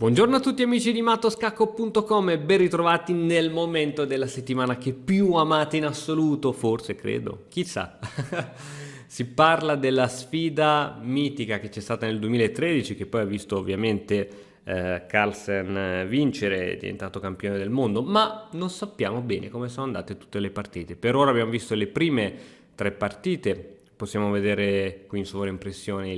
Buongiorno a tutti amici di mattoscacco.com e ben ritrovati nel momento della settimana che più amate in assoluto, forse credo, chissà. Si parla della sfida mitica che c'è stata nel 2013, che poi ha visto ovviamente Carlsen vincere, è diventato campione del mondo, ma non sappiamo bene come sono andate tutte le partite. Per ora abbiamo visto le prime tre partite, possiamo vedere qui in sovraimpressione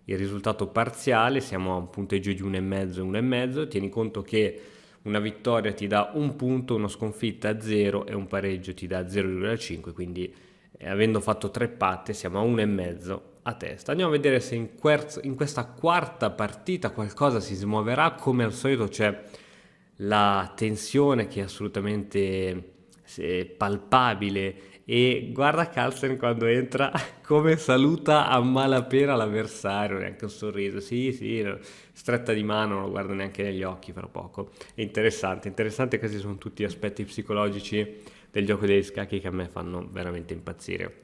il risultato parziale, siamo a un punteggio di 1,5 e 1,5. Tieni conto che una vittoria ti dà un punto, una sconfitta a 0 e un pareggio ti dà 0,5, quindi avendo fatto tre patte siamo a 1,5 a testa. Andiamo a vedere se in questa quarta partita qualcosa si smuoverà. Come al solito c'è la tensione che è assolutamente palpabile, e guarda Carlsen quando entra come saluta a malapena l'avversario, neanche un sorriso, sì, no, stretta di mano, non lo guarda neanche negli occhi fra poco. È interessante, questi sono tutti aspetti psicologici del gioco degli scacchi che a me fanno veramente impazzire.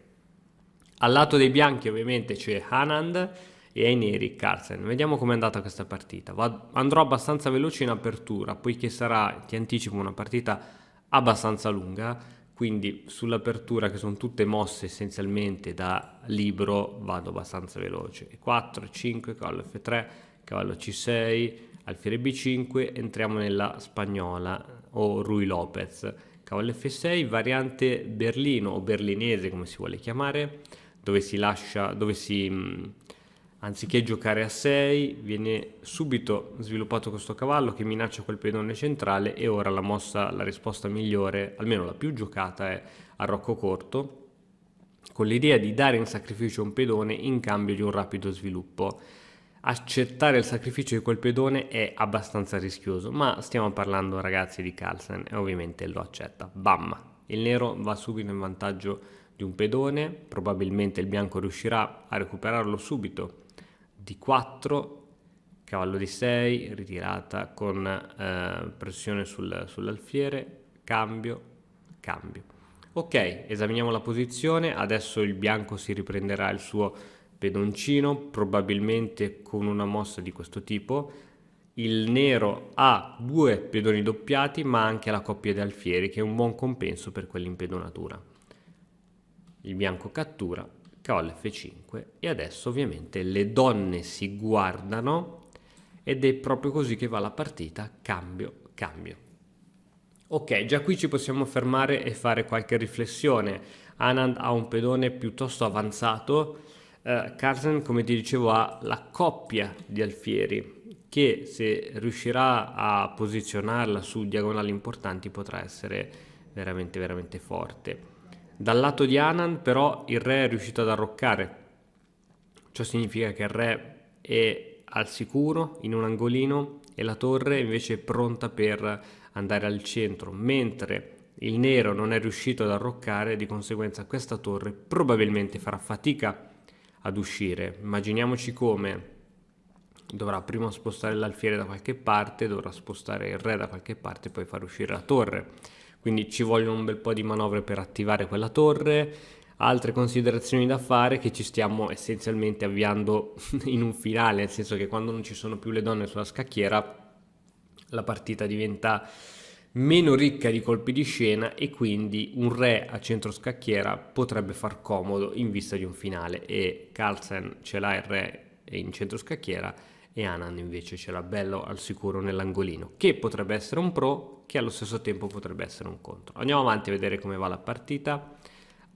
Al lato dei bianchi ovviamente c'è Anand e ai neri Carlsen. Vediamo com'è andata questa partita. Andrò abbastanza veloce in apertura, poiché sarà, ti anticipo, una partita abbastanza lunga, quindi sull'apertura, che sono tutte mosse essenzialmente da libro, vado abbastanza veloce. 4, 5, cavallo F3, cavallo C6, alfiere B5, entriamo nella spagnola o Ruy Lopez. Cavallo F6, variante berlino o berlinese come si vuole chiamare, anziché giocare a 6, viene subito sviluppato questo cavallo che minaccia quel pedone centrale, e ora la risposta migliore, almeno la più giocata, è arrocco corto, con l'idea di dare in sacrificio un pedone in cambio di un rapido sviluppo. Accettare il sacrificio di quel pedone è abbastanza rischioso, ma stiamo parlando, ragazzi, di Carlsen e ovviamente lo accetta. Bam! Il nero va subito in vantaggio di un pedone, probabilmente il bianco riuscirà a recuperarlo subito. D4, cavallo D6, ritirata con pressione sull'alfiere, cambio. Ok, esaminiamo la posizione. Adesso il bianco si riprenderà il suo pedoncino, probabilmente con una mossa di questo tipo. Il nero ha due pedoni doppiati, ma anche la coppia di alfieri, che è un buon compenso per quell'impedonatura. Il bianco cattura, cavallo F5, e adesso ovviamente le donne si guardano ed è proprio così che va la partita, cambio. Ok, già qui ci possiamo fermare e fare qualche riflessione. Anand ha un pedone piuttosto avanzato, Carlsen, come ti dicevo, ha la coppia di alfieri che, se riuscirà a posizionarla su diagonali importanti, potrà essere veramente forte. Dal lato di Anand però il re è riuscito ad arroccare, ciò significa che il re è al sicuro in un angolino e la torre invece è pronta per andare al centro, mentre il nero non è riuscito ad arroccare. Di conseguenza questa torre probabilmente farà fatica ad uscire. Immaginiamoci come: dovrà prima spostare l'alfiere da qualche parte, dovrà spostare il re da qualche parte e poi far uscire la torre. Quindi ci vogliono un bel po' di manovre per attivare quella torre. Altre considerazioni da fare, che ci stiamo essenzialmente avviando in un finale, nel senso che quando non ci sono più le donne sulla scacchiera la partita diventa meno ricca di colpi di scena, e quindi un re a centro scacchiera potrebbe far comodo in vista di un finale, e Carlsen ce l'ha il re in centro scacchiera e Anand invece ce l'ha bello al sicuro nell'angolino, che potrebbe essere un pro, che allo stesso tempo potrebbe essere un contro. Andiamo avanti a vedere come va la partita.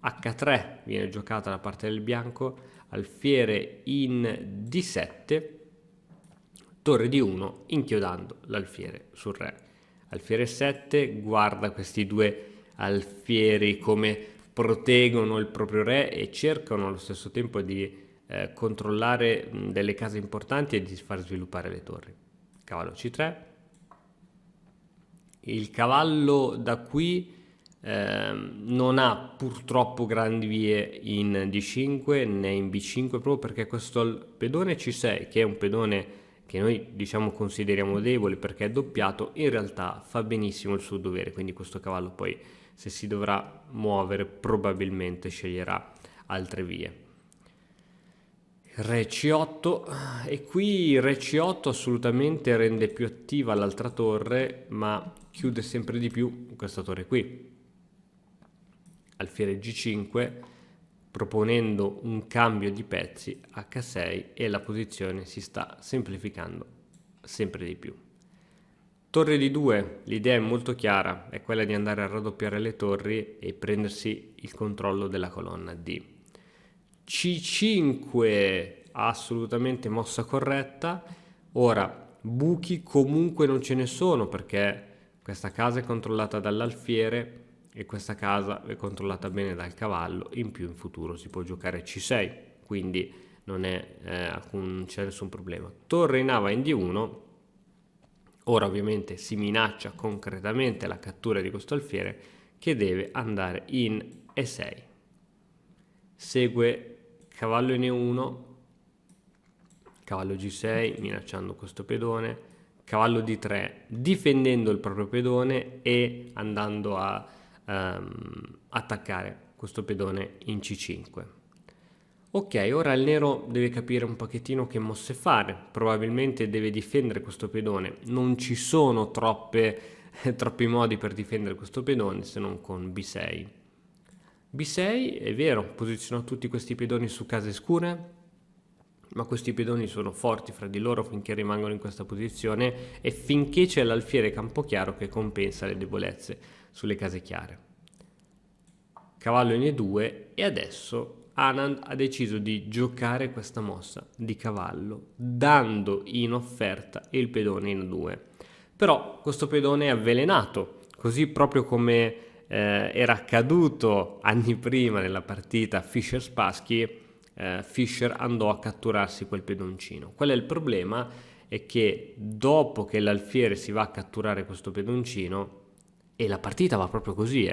H3 viene giocata da parte del bianco, alfiere in D7, torre di 1 inchiodando l'alfiere sul re. Alfiere 7, guarda questi due alfieri come proteggono il proprio re e cercano allo stesso tempo di controllare delle case importanti e di far sviluppare le torri. Cavallo C3. Il cavallo da qui non ha purtroppo grandi vie in D5 né in B5, proprio perché questo pedone C6, che è un pedone che noi diciamo consideriamo debole perché è doppiato, in realtà fa benissimo il suo dovere. Quindi questo cavallo poi, se si dovrà muovere, probabilmente sceglierà altre vie. Re C8, e qui Re C8 assolutamente rende più attiva l'altra torre, ma chiude sempre di più questa torre qui. Alfiere G5, proponendo un cambio di pezzi H6, e la posizione si sta semplificando sempre di più. Torre D2, l'idea è molto chiara, è quella di andare a raddoppiare le torri e prendersi il controllo della colonna D. C5, assolutamente mossa corretta. Ora, buchi comunque non ce ne sono, perché questa casa è controllata dall'alfiere e questa casa è controllata bene dal cavallo. In più in futuro si può giocare C6, quindi non c'è nessun problema. Torre in A va in D1. Ora ovviamente si minaccia concretamente la cattura di questo alfiere, che deve andare in E6. Segue cavallo in E1, cavallo G6 minacciando questo pedone, cavallo D3 difendendo il proprio pedone e andando a attaccare questo pedone in C5. Ok, ora il nero deve capire un pochettino che mosse fare, probabilmente deve difendere questo pedone. Non ci sono troppi modi per difendere questo pedone se non con B6. B6 è vero, posiziona tutti questi pedoni su case scure, ma questi pedoni sono forti fra di loro finché rimangono in questa posizione e finché c'è l'alfiere campochiaro che compensa le debolezze sulle case chiare. Cavallo in E2, e adesso Anand ha deciso di giocare questa mossa di cavallo, dando in offerta il pedone in 2. Però questo pedone è avvelenato, così proprio come era accaduto anni prima nella partita Fischer-Spassky. Fischer andò a catturarsi quel pedoncino. Qual è il problema? È che dopo che l'alfiere si va a catturare questo pedoncino, e la partita va proprio così,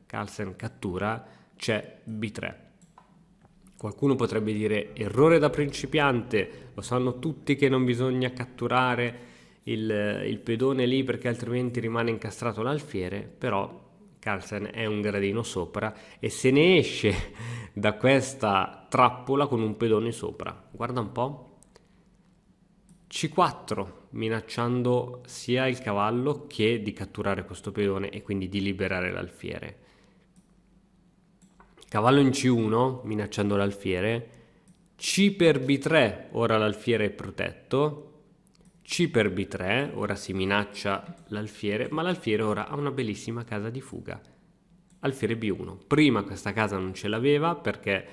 Carlsen cattura, c'è B3. Qualcuno potrebbe dire errore da principiante, lo sanno tutti che non bisogna catturare il pedone lì perché altrimenti rimane incastrato l'alfiere, però Carlsen è un gradino sopra e se ne esce da questa trappola con un pedone sopra. Guarda un po'. C4, minacciando sia il cavallo che di catturare questo pedone e quindi di liberare l'alfiere. Cavallo in C1, minacciando l'alfiere. C per B3, ora l'alfiere è protetto. C per B3, ora si minaccia l'alfiere, ma l'alfiere ora ha una bellissima casa di fuga. Alfiere B1. Prima questa casa non ce l'aveva perché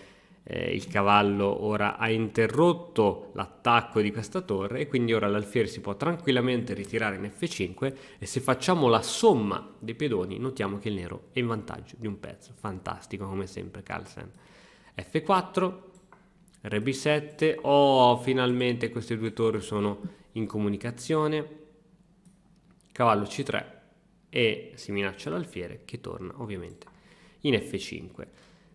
il cavallo ora ha interrotto l'attacco di questa torre e quindi ora l'alfiere si può tranquillamente ritirare in F5, e se facciamo la somma dei pedoni notiamo che il nero è in vantaggio di un pezzo. Fantastico come sempre Carlsen. F4, Re B7, finalmente queste due torri sono in comunicazione. Cavallo C3 e si minaccia l'alfiere che torna ovviamente in F5.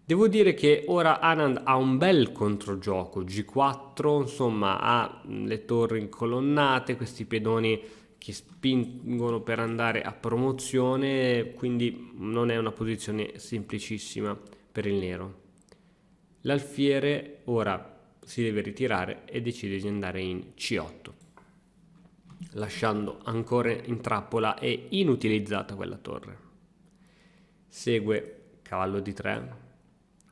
Devo dire che ora Anand ha un bel controgioco, G4, insomma ha le torri incolonnate, questi pedoni che spingono per andare a promozione, quindi non è una posizione semplicissima per il nero. L'alfiere ora si deve ritirare e decide di andare in C8, lasciando ancora in trappola e inutilizzata quella torre. Segue cavallo D3,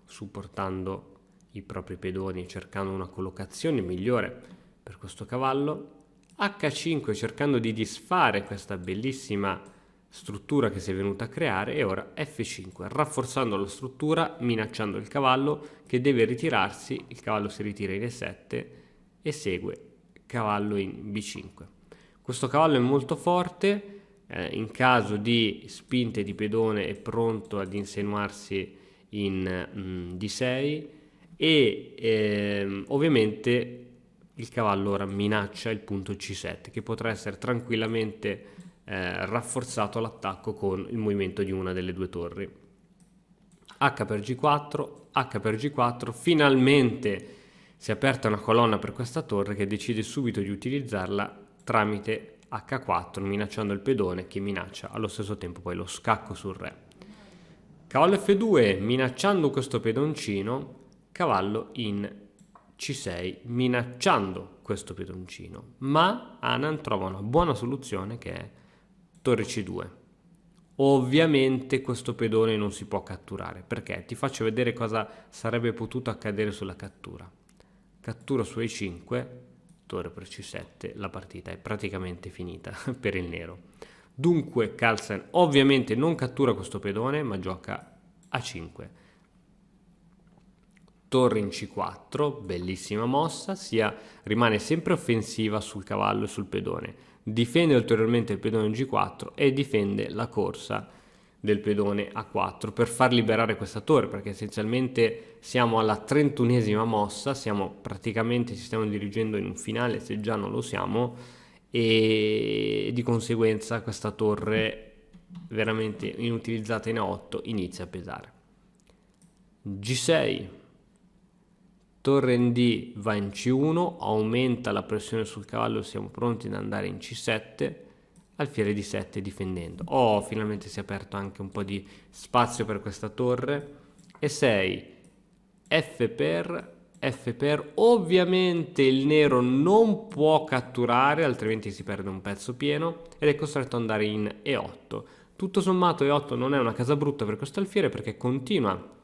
supportando i propri pedoni, cercando una collocazione migliore per questo cavallo. H5, cercando di disfare questa bellissima struttura che si è venuta a creare, e ora F5, rafforzando la struttura, minacciando il cavallo che deve ritirarsi. Il cavallo si ritira in E7 e segue cavallo in B5. Questo cavallo è molto forte, in caso di spinte di pedone è pronto ad insinuarsi in D6 e ovviamente il cavallo ora minaccia il punto C7 che potrà essere tranquillamente rafforzato all'attacco con il movimento di una delle due torri. H per G4, H per G4, finalmente si è aperta una colonna per questa torre che decide subito di utilizzarla tramite H4, minacciando il pedone che minaccia allo stesso tempo poi lo scacco sul re. Cavallo F2, minacciando questo pedoncino, cavallo in C6 minacciando questo pedoncino, ma Anand trova una buona soluzione che è torre C2. Ovviamente questo pedone non si può catturare, perché ti faccio vedere cosa sarebbe potuto accadere sulla cattura. Cattura su E5, torre per C7, la partita è praticamente finita per il nero. Dunque Carlsen ovviamente non cattura questo pedone, ma gioca A5. Torre in C4, bellissima mossa, rimane sempre offensiva sul cavallo e sul pedone, difende ulteriormente il pedone in G4 e difende la corsa del pedone A4 per far liberare questa torre, perché essenzialmente siamo alla 31esima mossa, ci stiamo dirigendo in un finale se già non lo siamo, e di conseguenza questa torre veramente inutilizzata in A8 inizia a pesare. G6, torre in D va in C1, aumenta la pressione sul cavallo, siamo pronti ad andare in C7, alfiere D7 difendendo. Finalmente si è aperto anche un po' di spazio per questa torre. E6, F per, ovviamente il nero non può catturare, altrimenti si perde un pezzo pieno ed è costretto ad andare in E8. Tutto sommato E8 non è una casa brutta per questo alfiere, perché continua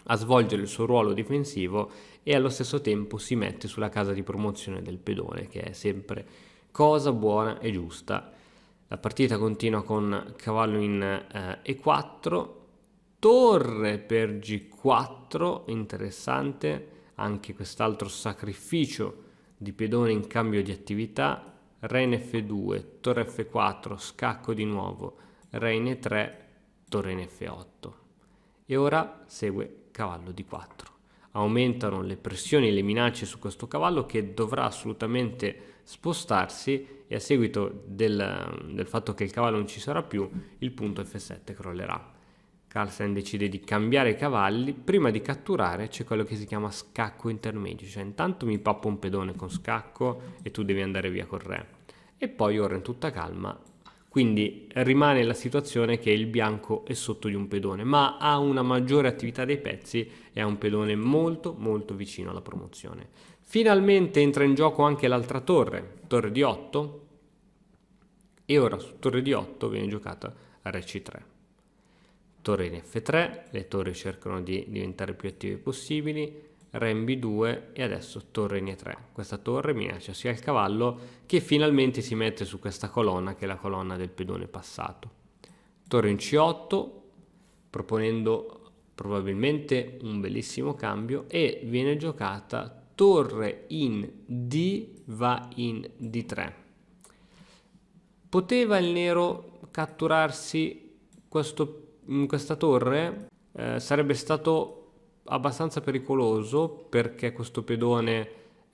a svolgere il suo ruolo difensivo e allo stesso tempo si mette sulla casa di promozione del pedone, che è sempre cosa buona e giusta. La partita continua con cavallo in E4, torre per G4, interessante anche quest'altro sacrificio di pedone in cambio di attività. Re in F2, torre F4, scacco di nuovo, re in E3, torre in F8. E ora segue cavallo D4. Aumentano le pressioni e le minacce su questo cavallo, che dovrà assolutamente spostarsi, e a seguito del fatto che il cavallo non ci sarà più, il punto F7 crollerà. Carlsen decide di cambiare i cavalli. Prima di catturare c'è quello che si chiama scacco intermedio, cioè intanto mi pappo un pedone con scacco e tu devi andare via col re, e poi ora in tutta calma. Quindi rimane la situazione che il bianco è sotto di un pedone, ma ha una maggiore attività dei pezzi e ha un pedone molto molto vicino alla promozione. Finalmente entra in gioco anche l'altra torre, torre D8, e ora su torre D8 viene giocata re C3. Torre in F3, le torri cercano di diventare più attive possibili, re in B2 e adesso torre in E3. Questa torre minaccia sia il cavallo, che finalmente si mette su questa colonna, che è la colonna del pedone passato. Torre in C8, proponendo probabilmente un bellissimo cambio, e viene giocata torre in D va in D3. Poteva il nero catturarsi questa torre? Sarebbe stato abbastanza pericoloso, perché questo pedone,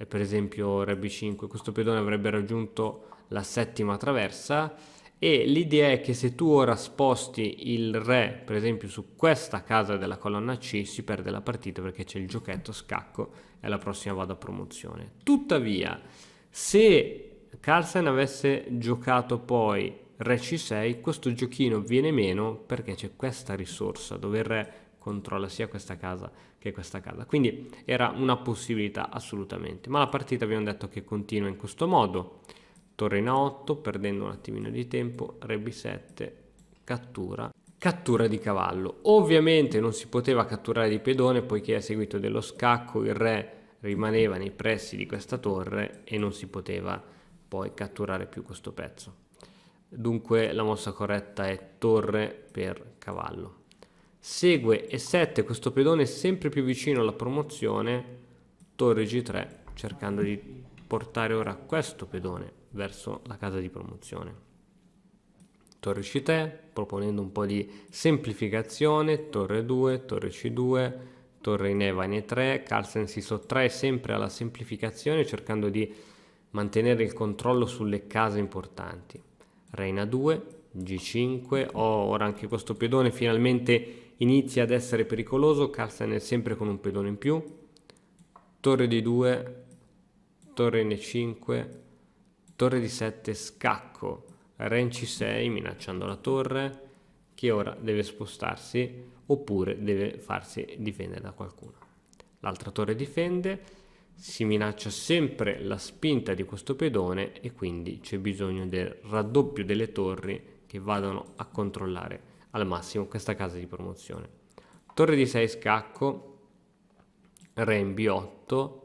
per esempio re B5, questo pedone avrebbe raggiunto la settima traversa, e l'idea è che se tu ora sposti il re per esempio su questa casa della colonna C, si perde la partita, perché c'è il giochetto scacco e la prossima vado a promozione. Tuttavia, se Carlsen avesse giocato poi re C6, questo giochino viene meno, perché c'è questa risorsa dove il re controlla sia questa casa che questa casa, quindi era una possibilità assolutamente. Ma la partita, abbiamo detto, che continua in questo modo: torre in A8, perdendo un attimino di tempo, re B7, cattura di cavallo. Ovviamente non si poteva catturare di pedone, poiché a seguito dello scacco il re rimaneva nei pressi di questa torre e non si poteva poi catturare più questo pezzo. Dunque la mossa corretta è torre per cavallo. Segue E7, questo pedone è sempre più vicino alla promozione, torre G3, cercando di portare ora questo pedone verso la casa di promozione. Torre C3, proponendo un po' di semplificazione, torre 2, torre C2, torre in E va in E3. Carlsen si sottrae sempre alla semplificazione, cercando di mantenere il controllo sulle case importanti. Re in A2, G5, ora anche questo pedone finalmente inizia ad essere pericoloso. Carlsen è sempre con un pedone in più. Torre D2, torre in E5, torre D7, scacco, re in C6 minacciando la torre, che ora deve spostarsi oppure deve farsi difendere da qualcuno. L'altra torre difende, si minaccia sempre la spinta di questo pedone e quindi c'è bisogno del raddoppio delle torri che vadano a controllare al massimo questa casa di promozione. Torre di 6 scacco, re in B8,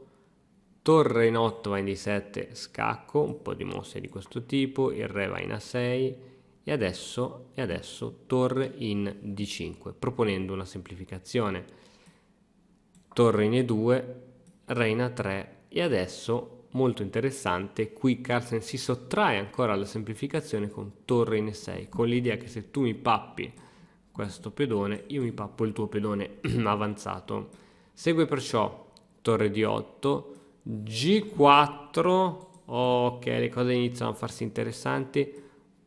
torre in 8 va in D7 scacco, un po' di mosse di questo tipo, il re va in A6 e adesso torre in D5, proponendo una semplificazione. Torre in E2, re in A3 e adesso, molto interessante, qui Carlsen si sottrae ancora alla semplificazione con torre in E6, con l'idea che se tu mi pappi questo pedone, io mi pappo il tuo pedone avanzato. Segue perciò torre D8, G4, ok, le cose iniziano a farsi interessanti,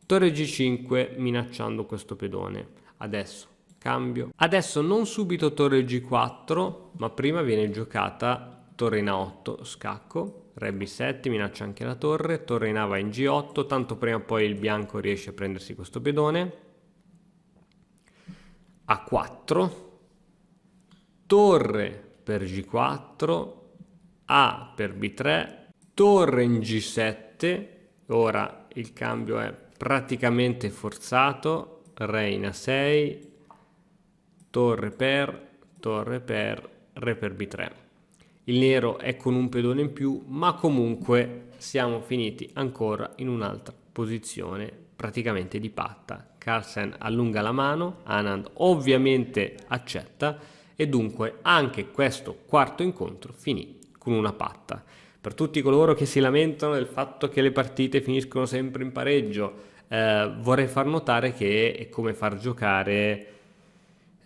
torre G5 minacciando questo pedone. Adesso cambio. Adesso non subito torre G4, ma prima viene giocata torre in A8, scacco, re B7, minaccia anche la torre in A va in G8, tanto prima o poi il bianco riesce a prendersi questo pedone. A4, torre per G4, A per B3, torre in G7, ora il cambio è praticamente forzato, re in A6, torre per, re per B3. Il nero è con un pedone in più, ma comunque siamo finiti ancora in un'altra posizione praticamente di patta. Carlsen allunga la mano, Anand ovviamente accetta e dunque anche questo quarto incontro finì con una patta. Per tutti coloro che si lamentano del fatto che le partite finiscono sempre in pareggio, vorrei far notare che è come far giocare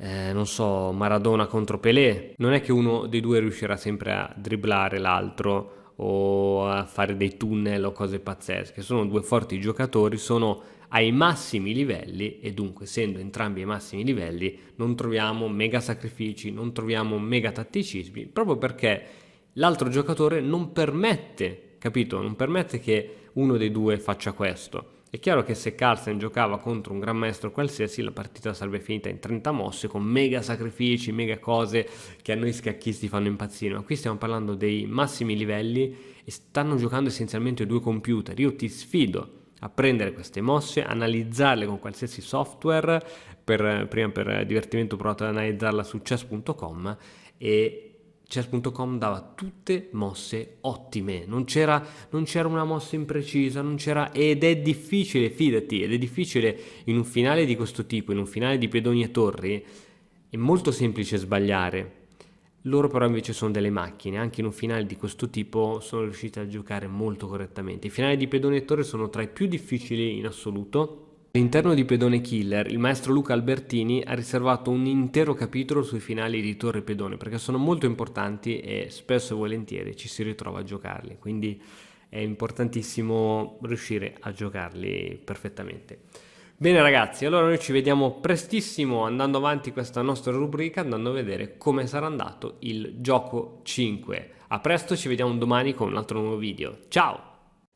non so, Maradona contro Pelé. Non è che uno dei due riuscirà sempre a dribblare l'altro o a fare dei tunnel o cose pazzesche. Sono due forti giocatori, sono ai massimi livelli e dunque, essendo entrambi ai massimi livelli, non troviamo mega sacrifici, non troviamo mega tatticismi, proprio perché l'altro giocatore non permette, capito? Non permette che uno dei due faccia questo. È chiaro che se Carlsen giocava contro un gran maestro qualsiasi, la partita sarebbe finita in 30 mosse con mega sacrifici, mega cose che a noi scacchisti fanno impazzire. Ma qui stiamo parlando dei massimi livelli e stanno giocando essenzialmente due computer. Io ti sfido a prendere queste mosse, analizzarle con qualsiasi software. Prima per divertimento ho provato ad analizzarla su chess.com e chess.com dava tutte mosse ottime, non c'era una mossa imprecisa, non c'era, ed è difficile, fidati, ed è difficile in un finale di questo tipo, in un finale di pedoni e torri, è molto semplice sbagliare. Loro però invece sono delle macchine, anche in un finale di questo tipo sono riusciti a giocare molto correttamente. I finali di pedoni e torri sono tra i più difficili in assoluto. All'interno di Pedone Killer, il maestro Luca Albertini ha riservato un intero capitolo sui finali di Torre e Pedone perché sono molto importanti e spesso e volentieri ci si ritrova a giocarli, quindi è importantissimo riuscire a giocarli perfettamente. Bene ragazzi, allora noi ci vediamo prestissimo andando avanti questa nostra rubrica, andando a vedere come sarà andato il gioco 5. A presto, ci vediamo domani con un altro nuovo video. Ciao!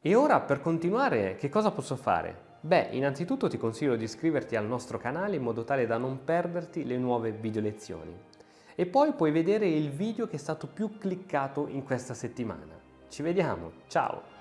E ora per continuare che cosa posso fare? Beh, innanzitutto ti consiglio di iscriverti al nostro canale in modo tale da non perderti le nuove video lezioni. E poi puoi vedere il video che è stato più cliccato in questa settimana. Ci vediamo, ciao!